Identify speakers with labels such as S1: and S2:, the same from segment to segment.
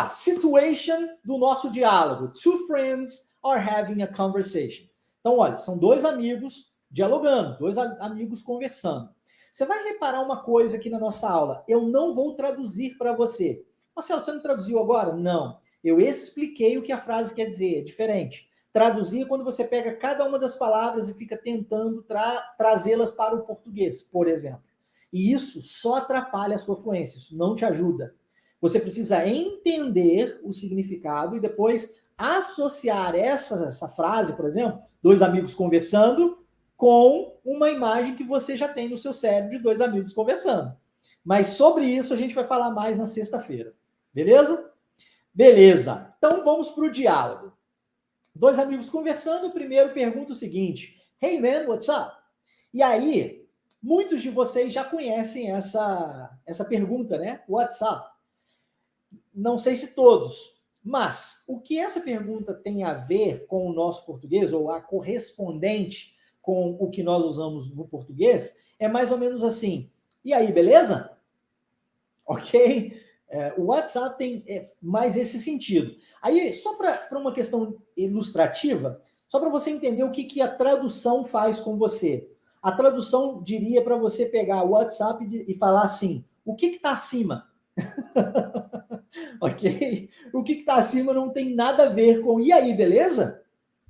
S1: A situation do nosso diálogo. Two friends are having a conversation. Então, olha, são dois amigos dialogando, dois amigos conversando. Você vai reparar uma coisa aqui na nossa aula. Eu não vou traduzir para você. Marcelo, você não traduziu agora? Não. Eu expliquei o que a frase quer dizer. É diferente. Traduzir é quando você pega cada uma das palavras e fica tentando trazê-las para o português, por exemplo. E isso só atrapalha a sua fluência. Isso não te ajuda. Você precisa entender o significado e depois associar essa frase, por exemplo, dois amigos conversando, com uma imagem que você já tem no seu cérebro de dois amigos conversando. Mas sobre isso a gente vai falar mais na sexta-feira. Beleza? Beleza. Então vamos para o diálogo. Dois amigos conversando, o primeiro pergunta o seguinte: Hey man, what's up? E aí, muitos de vocês já conhecem essa pergunta, né? What's up? Não sei se todos, mas o que essa pergunta tem a ver com o nosso português, ou a correspondente com o que nós usamos no português, é mais ou menos assim: e aí, beleza? Ok? O WhatsApp tem mais esse sentido. Aí, só para uma questão ilustrativa, só para você entender o que a tradução faz com você. A tradução diria para você pegar o WhatsApp e falar assim: o que está acima? Ok? O que está acima não tem nada a ver com e aí, beleza?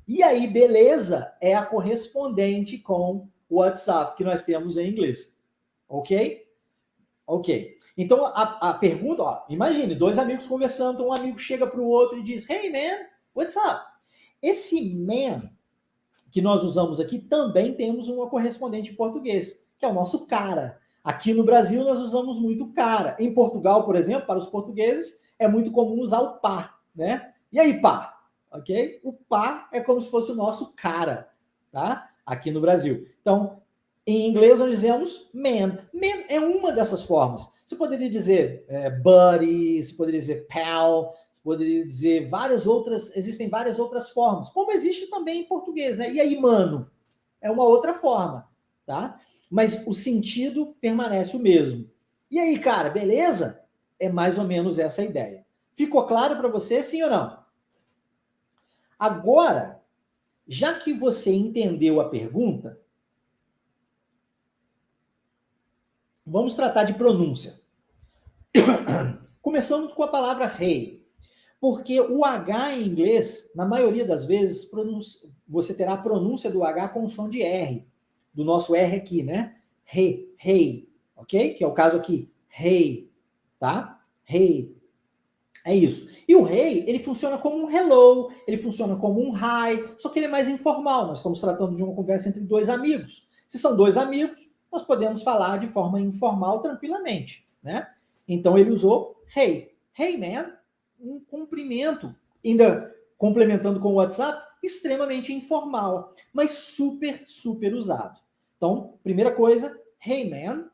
S1: E aí, beleza é a correspondente com o WhatsApp que nós temos em inglês. Ok? Ok. Então, a pergunta, ó, imagine, dois amigos conversando, um amigo chega para o outro e diz, Hey, man, what's up? Esse man que nós usamos aqui também temos uma correspondente em português, que é o nosso cara. Aqui no Brasil, nós usamos muito cara. Em Portugal, por exemplo, para os portugueses, é muito comum usar o pá, né? E aí, pá? Ok? O pá é como se fosse o nosso cara, tá? Aqui no Brasil. Então, em inglês nós dizemos man. Man é uma dessas formas. Você poderia dizer buddy, você poderia dizer pal, você poderia dizer várias outras, existem várias outras formas, como existe também em português, né? E aí, mano? É uma outra forma, tá? Mas o sentido permanece o mesmo. E aí, cara, beleza? É mais ou menos essa a ideia. Ficou claro para você, sim ou não? Agora, já que você entendeu a pergunta, vamos tratar de pronúncia. Começando com a palavra hey, porque o H em inglês, na maioria das vezes, você terá a pronúncia do H com som de R, do nosso R aqui, né? Hey, hey, ok? Que é o caso aqui, hey, tá? Hey, é isso. E o hey, ele funciona como um hello, ele funciona como um hi, só que ele é mais informal. Nós estamos tratando de uma conversa entre dois amigos. Se são dois amigos, nós podemos falar de forma informal tranquilamente, né? Então ele usou hey. Hey, man, um cumprimento, ainda complementando com o WhatsApp, extremamente informal, mas super, super usado. Então, primeira coisa, hey, man.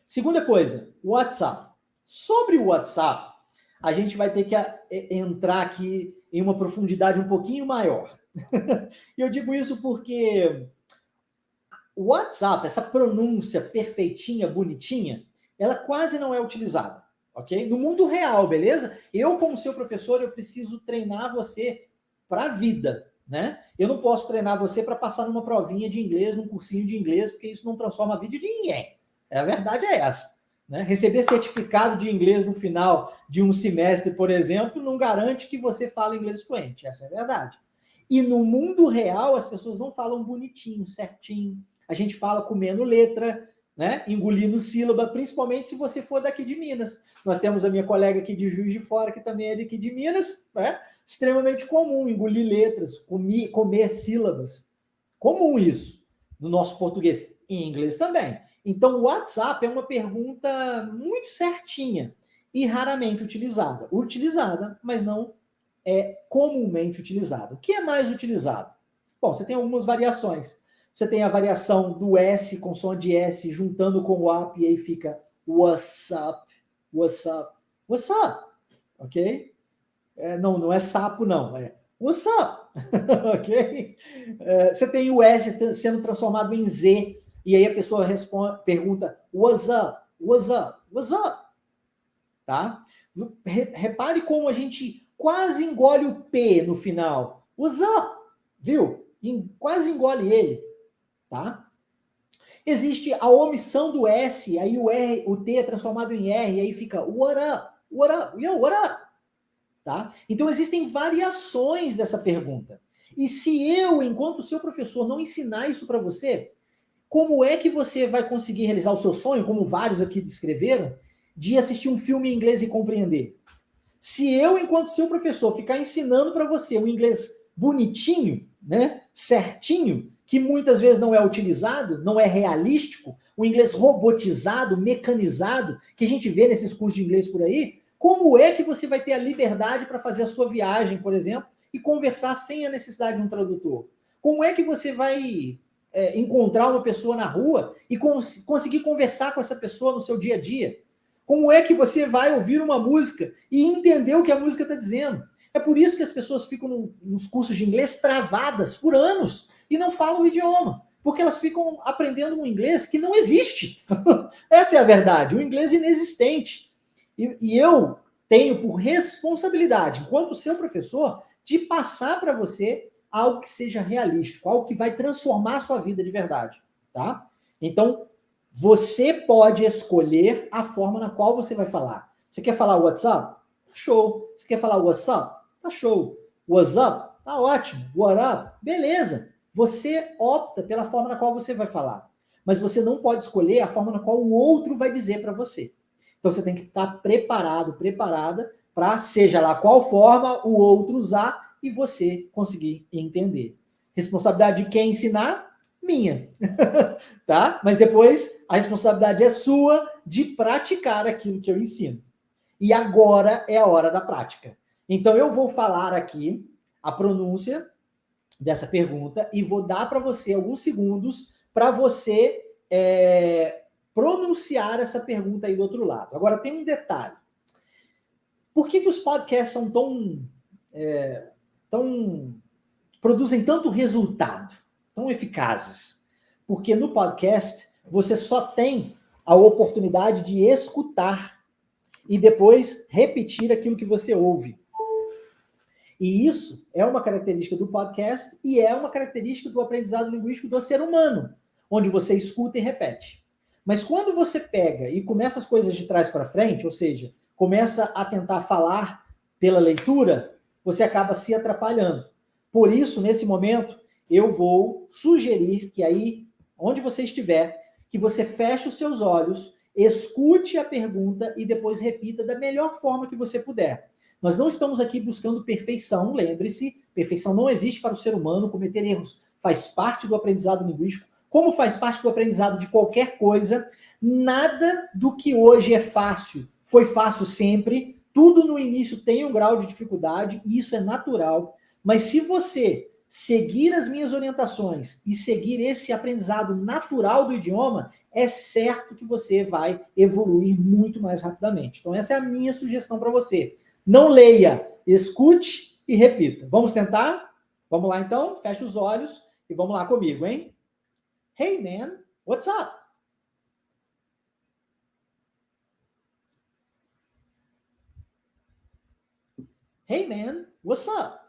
S1: Segunda coisa, WhatsApp. Sobre o WhatsApp, a gente vai ter que entrar aqui em uma profundidade um pouquinho maior. E eu digo isso porque o WhatsApp, essa pronúncia perfeitinha, bonitinha, ela quase não é utilizada, ok? No mundo real, beleza? Eu, como seu professor, eu preciso treinar você para a vida, né? Eu não posso treinar você para passar numa provinha de inglês, num cursinho de inglês, porque isso não transforma a vida de ninguém. A verdade é essa. Né? Receber certificado de inglês no final de um semestre, por exemplo, não garante que você fale inglês fluente. Essa é a verdade. E no mundo real, as pessoas não falam bonitinho, certinho. A gente fala comendo letra, né? Engolindo sílaba, principalmente se você for daqui de Minas. Nós temos a minha colega aqui de Juiz de Fora, que também é daqui de Minas, né? Extremamente comum engolir letras, comer sílabas. Comum isso no nosso português. Em inglês também. Então, o WhatsApp é uma pergunta muito certinha e raramente utilizada. Utilizada, mas não é comumente utilizada. O que é mais utilizado? Bom, você tem algumas variações. Você tem a variação do S com som de S juntando com o up e aí fica what's up, what's up, what's up, ok? Não é sapo não, é what's up, ok? Você tem o S sendo transformado em Z e aí a pessoa pergunta what's up, what's up, what's up, tá? Repare como a gente quase engole o P no final. What's up? Viu? Quase engole ele, tá? Existe a omissão do S, aí o R, o T é transformado em R, aí fica what up, yo, what up, tá? Então existem variações dessa pergunta. E se eu, enquanto seu professor, não ensinar isso para você, como é que você vai conseguir realizar o seu sonho, como vários aqui descreveram, de assistir um filme em inglês e compreender? Se eu, enquanto seu professor, ficar ensinando para você um inglês bonitinho, né, certinho, que muitas vezes não é utilizado, não é realístico, o inglês robotizado, mecanizado, que a gente vê nesses cursos de inglês por aí, como é que você vai ter a liberdade para fazer a sua viagem, por exemplo, e conversar sem a necessidade de um tradutor? Como é que você vai encontrar uma pessoa na rua e conseguir conversar com essa pessoa no seu dia a dia? Como é que você vai ouvir uma música e entender o que a música está dizendo? É por isso que as pessoas ficam nos cursos de inglês travadas por anos e não falam o idioma, porque elas ficam aprendendo um inglês que não existe. Essa é a verdade, um inglês inexistente. E eu tenho por responsabilidade, enquanto seu professor, de passar para você algo que seja realístico, algo que vai transformar a sua vida de verdade, tá? Então, você pode escolher a forma na qual você vai falar. Você quer falar WhatsApp? Show. Você quer falar WhatsApp? Tá show. WhatsApp? Tá ótimo. What up? Beleza. Você opta pela forma na qual você vai falar. Mas você não pode escolher a forma na qual o outro vai dizer para você. Então você tem que estar preparado, preparada para, seja lá qual forma o outro usar e você conseguir entender. Responsabilidade de quem ensinar? Minha. Tá? Mas depois a responsabilidade é sua de praticar aquilo que eu ensino. E agora é a hora da prática. Então eu vou falar aqui a pronúncia dessa pergunta e vou dar para você alguns segundos para você pronunciar essa pergunta aí do outro lado. Agora tem um detalhe. Por que os podcasts são tão produzem tanto resultado, tão eficazes? Porque no podcast você só tem a oportunidade de escutar e depois repetir aquilo que você ouve. E isso é uma característica do podcast e é uma característica do aprendizado linguístico do ser humano, onde você escuta e repete. Mas quando você pega e começa as coisas de trás para frente, ou seja, começa a tentar falar pela leitura, você acaba se atrapalhando. Por isso, nesse momento, eu vou sugerir que aí, onde você estiver, que você feche os seus olhos, escute a pergunta e depois repita da melhor forma que você puder. Nós não estamos aqui buscando perfeição, lembre-se, perfeição não existe para o ser humano, cometer erros faz parte do aprendizado linguístico, como faz parte do aprendizado de qualquer coisa. Nada do que hoje é fácil foi fácil sempre, tudo no início tem um grau de dificuldade, e isso é natural, mas se você seguir as minhas orientações e seguir esse aprendizado natural do idioma, é certo que você vai evoluir muito mais rapidamente. Então essa é a minha sugestão para você. Não leia, escute e repita. Vamos tentar? Vamos lá então? Fecha os olhos e vamos lá comigo, hein? Hey man, what's up? Hey man, what's up?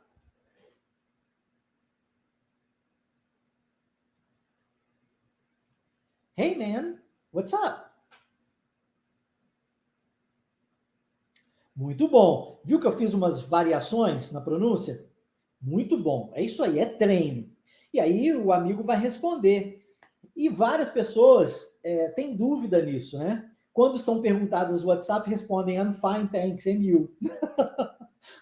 S1: Hey man, what's up? Muito bom. Viu que eu fiz umas variações na pronúncia? Muito bom. É isso aí, é treino. E aí o amigo vai responder. E várias pessoas têm dúvida nisso, né? Quando são perguntadas no WhatsApp, respondem I'm fine, thanks, and you?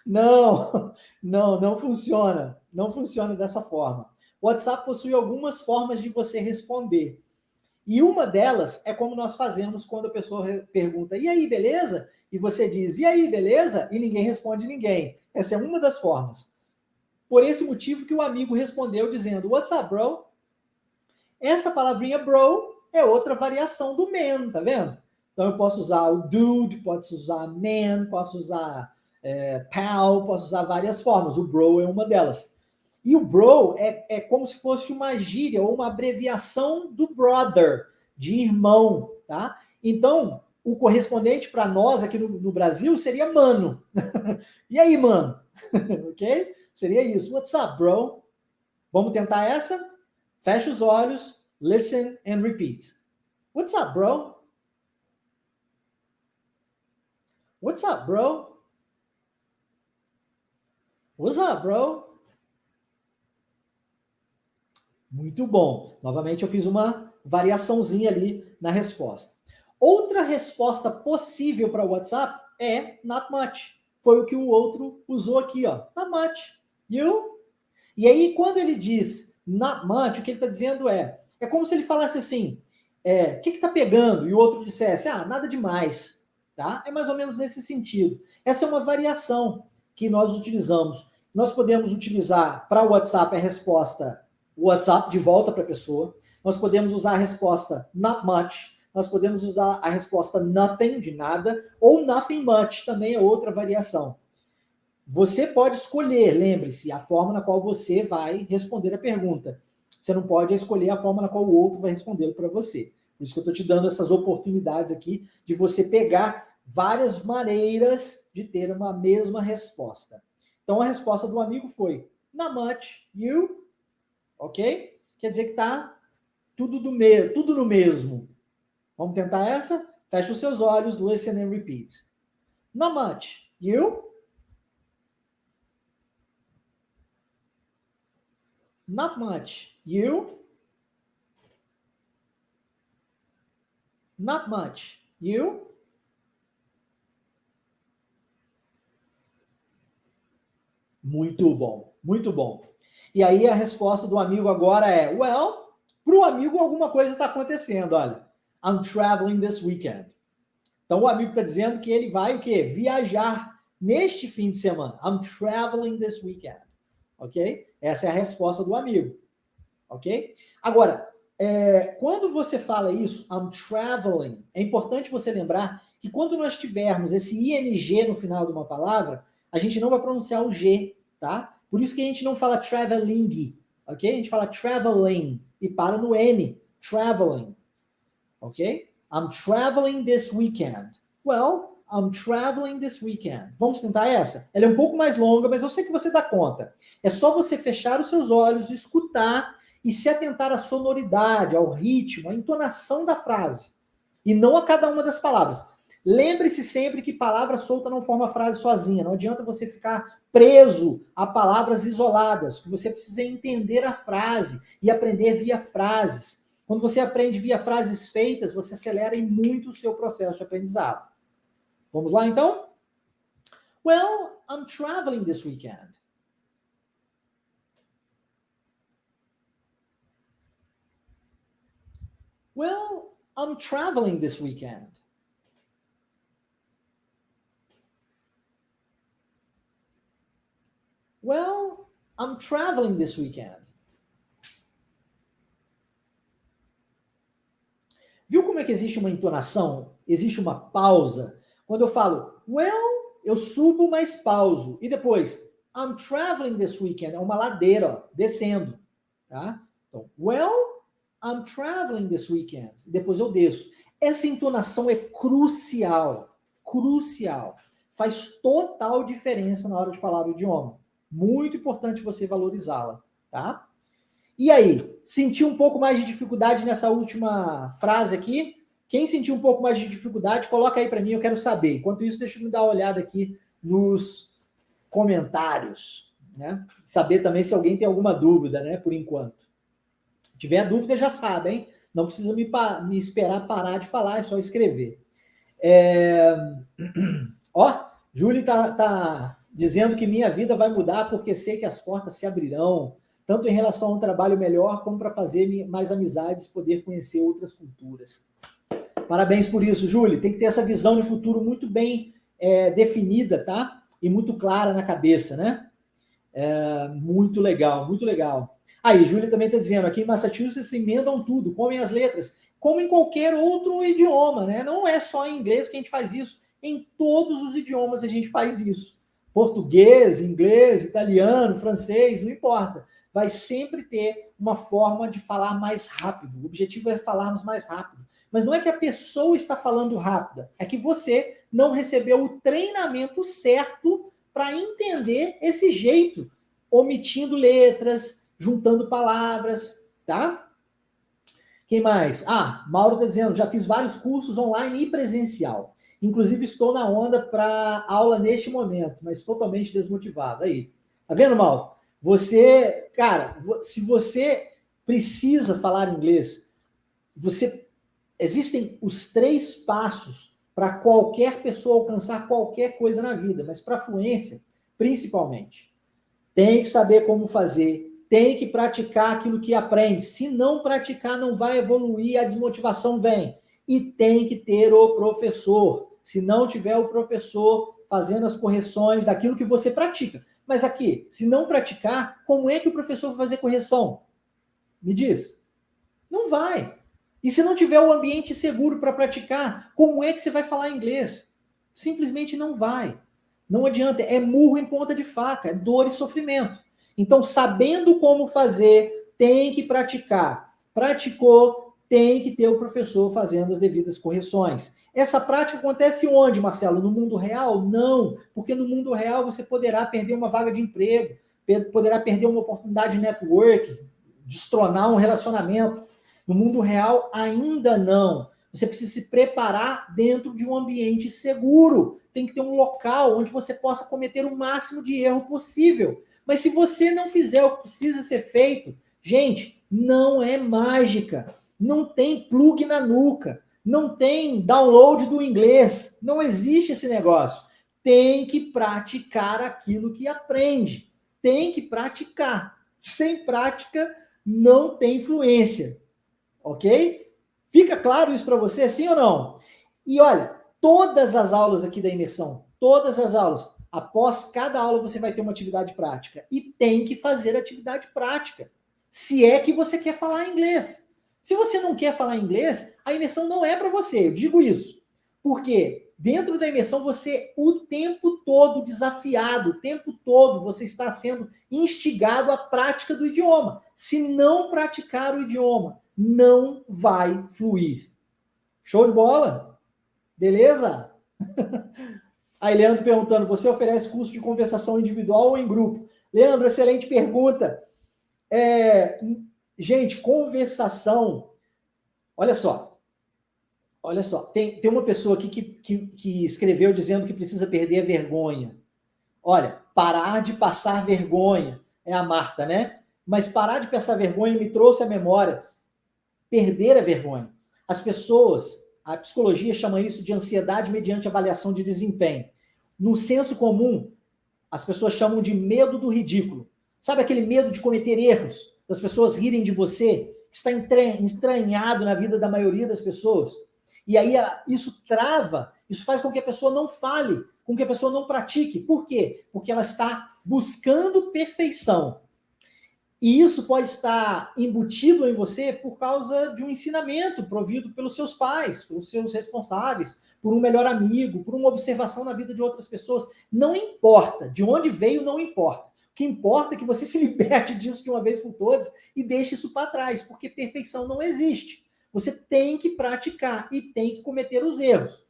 S1: Não funciona. Não funciona dessa forma. O WhatsApp possui algumas formas de você responder. E uma delas é como nós fazemos quando a pessoa pergunta, e aí, beleza? E você diz, e aí, beleza? E ninguém responde ninguém. Essa é uma das formas. Por esse motivo que o amigo respondeu dizendo, what's up, bro? Essa palavrinha bro é outra variação do man, tá vendo? Então eu posso usar o dude, posso usar man, posso usar pal, posso usar várias formas. O bro é uma delas. E o bro é como se fosse uma gíria ou uma abreviação do brother, de irmão, tá? Então, o correspondente para nós aqui no Brasil seria mano. E aí, mano? Ok? Seria isso. What's up, bro? Vamos tentar essa? Fecha os olhos, listen and repeat. What's up, bro? What's up, bro? What's up, bro? Muito bom. Novamente eu fiz uma variaçãozinha ali na resposta. Outra resposta possível para o WhatsApp é not much. Foi o que o outro usou aqui, ó. Not much. You? E aí, quando ele diz not much, o que ele está dizendo é como se ele falasse assim, o que está pegando? E o outro dissesse, nada demais. Tá? É mais ou menos nesse sentido. Essa é uma variação que nós utilizamos. Nós podemos utilizar para o WhatsApp a resposta WhatsApp de volta para a pessoa. Nós podemos usar a resposta not much. Nós podemos usar a resposta nothing, de nada, ou nothing much, também é outra variação. Você pode escolher, lembre-se, a forma na qual você vai responder a pergunta. Você não pode escolher a forma na qual o outro vai responder para você. Por isso que eu estou te dando essas oportunidades aqui de você pegar várias maneiras de ter uma mesma resposta. Então, a resposta do amigo foi not much, you, ok? Quer dizer que está tudo no mesmo. Vamos tentar essa? Fecha os seus olhos, listen and repeat. Not much, you? Not much, you? Not much, you? Muito bom, muito bom. E aí a resposta do amigo agora é, well, para o amigo alguma coisa está acontecendo, olha. I'm traveling this weekend. Então o amigo está dizendo que ele vai o quê? Viajar neste fim de semana. I'm traveling this weekend. Ok? Essa é a resposta do amigo. Ok? Agora, quando você fala isso, I'm traveling, é importante você lembrar que quando nós tivermos esse ing no final de uma palavra, a gente não vai pronunciar o G, tá? Por isso que a gente não fala traveling, ok? A gente fala traveling e para no N, traveling, ok? I'm traveling this weekend. Well, I'm traveling this weekend. Vamos tentar essa? Ela é um pouco mais longa, mas eu sei que você dá conta. É só você fechar os seus olhos, escutar e se atentar à sonoridade, ao ritmo, à entonação da frase. E não a cada uma das palavras. Lembre-se sempre que palavra solta não forma frase sozinha. Não adianta você ficar preso a palavras isoladas. Você precisa entender a frase e aprender via frases. Quando você aprende via frases feitas, você acelera em muito o seu processo de aprendizado. Vamos lá, então? Well, I'm traveling this weekend. Well, I'm traveling this weekend. Well, I'm traveling this weekend. Viu como é que existe uma entonação? Existe uma pausa? Quando eu falo, well, eu subo, mas pauso. E depois, I'm traveling this weekend. É uma ladeira, ó, descendo. Tá? Então, well, I'm traveling this weekend. E depois eu desço. Essa entonação é crucial. Crucial. Faz total diferença na hora de falar o idioma. Muito importante você valorizá-la, tá? E aí, sentiu um pouco mais de dificuldade nessa última frase aqui? Quem sentiu um pouco mais de dificuldade, coloca aí para mim, eu quero saber. Enquanto isso, deixa eu me dar uma olhada aqui nos comentários, né? Saber também se alguém tem alguma dúvida, né? Por enquanto. Se tiver dúvida, já sabe, hein? Não precisa me esperar parar de falar, é só escrever. Ó, Júlia tá dizendo que minha vida vai mudar porque sei que as portas se abrirão, tanto em relação a um trabalho melhor, como para fazer mais amizades e poder conhecer outras culturas. Parabéns por isso, Júlia. Tem que ter essa visão de futuro muito bem definida, tá? E muito clara na cabeça, né? Muito legal, muito legal. Aí, Júlia também está dizendo, aqui em Massachusetts emendam tudo, comem as letras, como em qualquer outro idioma, né? Não é só em inglês que a gente faz isso, em todos os idiomas a gente faz isso. Português, inglês, italiano, francês, não importa. Vai sempre ter uma forma de falar mais rápido. O objetivo é falarmos mais rápido. Mas não é que a pessoa está falando rápida, é que você não recebeu o treinamento certo para entender esse jeito, omitindo letras, juntando palavras, tá? Quem mais? Ah, Mauro está dizendo, já fiz vários cursos online e presencial. Inclusive estou na onda para aula neste momento, mas totalmente desmotivado. Aí, tá vendo, Mauro? Você, cara, se você precisa falar inglês, existem os 3 passos para qualquer pessoa alcançar qualquer coisa na vida, mas para fluência, principalmente. Tem que saber como fazer, tem que praticar aquilo que aprende. Se não praticar, não vai evoluir, a desmotivação vem. E tem que ter o professor. Se não tiver o professor fazendo as correções daquilo que você pratica. Mas aqui, se não praticar, como é que o professor vai fazer correção? Me diz. Não vai. E se não tiver o ambiente seguro para praticar, como é que você vai falar inglês? Simplesmente não vai. Não adianta, é murro em ponta de faca, é dor e sofrimento. Então, sabendo como fazer, tem que praticar. Praticou, tem que ter o professor fazendo as devidas correções. Essa prática acontece onde, Marcelo? No mundo real? Não, porque no mundo real você poderá perder uma vaga de emprego, poderá perder uma oportunidade de network, destronar um relacionamento. No mundo real, ainda não. Você precisa se preparar dentro de um ambiente seguro. Tem que ter um local onde você possa cometer o máximo de erro possível. Mas se você não fizer o que precisa ser feito, gente, não é mágica. Não tem plug na nuca. Não tem download do inglês. Não existe esse negócio. Tem que praticar aquilo que aprende. Tem que praticar. Sem prática, não tem fluência. Ok? Fica claro isso para você, sim ou não? E olha, todas as aulas aqui da imersão, todas as aulas, após cada aula você vai ter uma atividade prática. E tem que fazer atividade prática. Se é que você quer falar inglês. Se você não quer falar inglês, a imersão não é para você, eu digo isso. Porque dentro da imersão você o tempo todo desafiado, o tempo todo você está sendo instigado à prática do idioma. Se não praticar o idioma, não vai fluir. Show de bola? Beleza? Aí, Leandro perguntando, você oferece curso de conversação individual ou em grupo? Leandro, excelente pergunta. Gente, conversação, olha só, tem uma pessoa aqui que escreveu dizendo que precisa perder a vergonha. Olha, parar de passar vergonha, é a Marta, né? Mas parar de passar vergonha me trouxe à memória perder a vergonha. As pessoas, a psicologia chama isso de ansiedade mediante avaliação de desempenho. No senso comum, as pessoas chamam de medo do ridículo. Sabe aquele medo de cometer erros? Das pessoas rirem de você? Que está entranhado na vida da maioria das pessoas. E aí isso trava, isso faz com que a pessoa não fale, com que a pessoa não pratique. Por quê? Porque ela está buscando perfeição. E isso pode estar embutido em você por causa de um ensinamento provido pelos seus pais, pelos seus responsáveis, por um melhor amigo, por uma observação na vida de outras pessoas. Não importa, de onde veio não importa. O que importa é que você se liberte disso de uma vez por todas e deixe isso para trás, porque perfeição não existe. Você tem que praticar e tem que cometer os erros.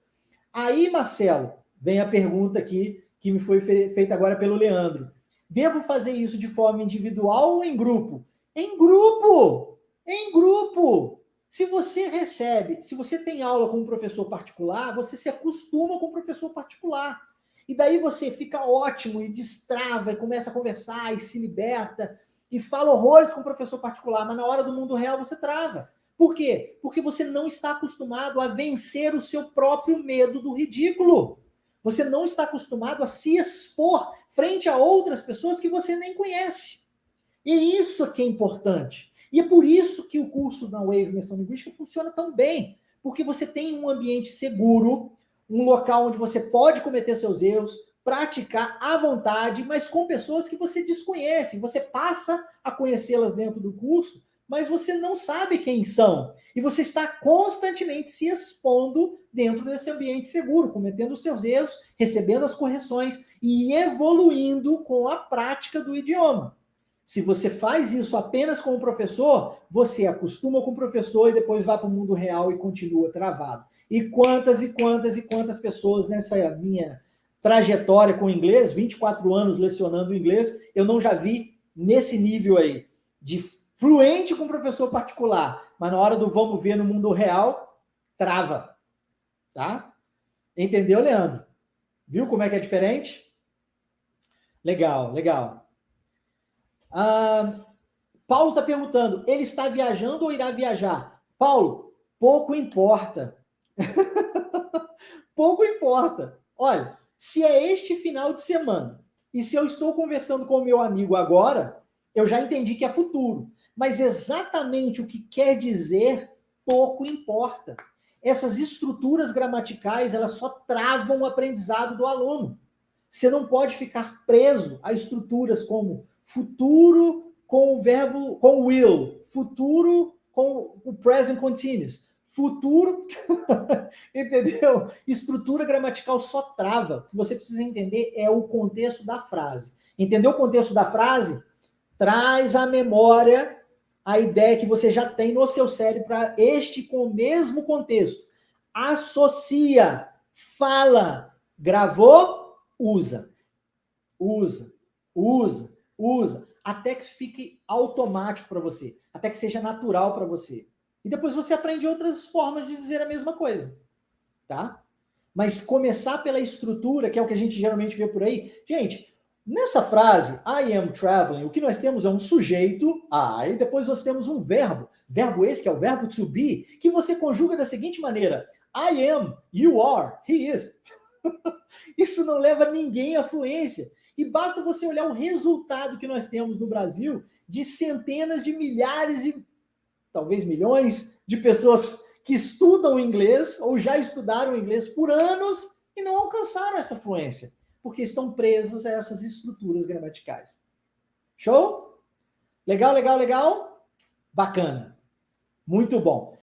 S1: Aí, Marcelo, vem a pergunta aqui que me foi feita agora pelo Leandro. Devo fazer isso de forma individual ou em grupo? Em grupo! Em grupo! Se você tem aula com um professor particular, você se acostuma com o professor particular. E daí você fica ótimo e destrava e começa a conversar e se liberta e fala horrores com o professor particular, mas na hora do mundo real você trava. Por quê? Porque você não está acostumado a vencer o seu próprio medo do ridículo. Você não está acostumado a se expor frente a outras pessoas que você nem conhece. E isso que é importante. E é por isso que o curso da Wave Imersão Linguística funciona tão bem. Porque você tem um ambiente seguro, um local onde você pode cometer seus erros, praticar à vontade, mas com pessoas que você desconhece. Você passa a conhecê-las dentro do curso, mas você não sabe quem são. E você está constantemente se expondo dentro desse ambiente seguro, cometendo os seus erros, recebendo as correções e evoluindo com a prática do idioma. Se você faz isso apenas com o professor, você acostuma com o professor e depois vai para o mundo real e continua travado. E quantas pessoas nessa minha trajetória com o inglês, 24 anos lecionando inglês, eu não já vi nesse nível aí, de fluente com professor particular, mas na hora do vamos ver no mundo real, trava. Tá? Entendeu, Leandro? Viu como é que é diferente? Legal, legal. Paulo está perguntando, ele está viajando ou irá viajar? Paulo, pouco importa. Pouco importa. Olha, se é este final de semana e se eu estou conversando com o meu amigo agora, eu já entendi que é futuro. Mas exatamente o que quer dizer, pouco importa. Essas estruturas gramaticais, elas só travam o aprendizado do aluno. Você não pode ficar preso a estruturas como futuro com o verbo, com o will, futuro com o present continuous, futuro, entendeu? Estrutura gramatical só trava. O que você precisa entender é o contexto da frase. Entendeu o contexto da frase? Traz à memória a ideia que você já tem no seu cérebro para este com o mesmo contexto. Associa, fala, gravou, usa. Usa, usa, usa, até que isso fique automático para você, até que seja natural para você. E depois você aprende outras formas de dizer a mesma coisa, tá? Mas começar pela estrutura, que é o que a gente geralmente vê por aí. Gente, nessa frase, I am traveling, o que nós temos é um sujeito, I, depois nós temos um verbo esse que é o verbo to be, que você conjuga da seguinte maneira, I am, you are, he is. Isso não leva ninguém à fluência. E basta você olhar o resultado que nós temos no Brasil de centenas de milhares e talvez milhões de pessoas que estudam inglês ou já estudaram inglês por anos e não alcançaram essa fluência, porque estão presas a essas estruturas gramaticais. Show? Legal, legal, legal? Bacana. Muito bom.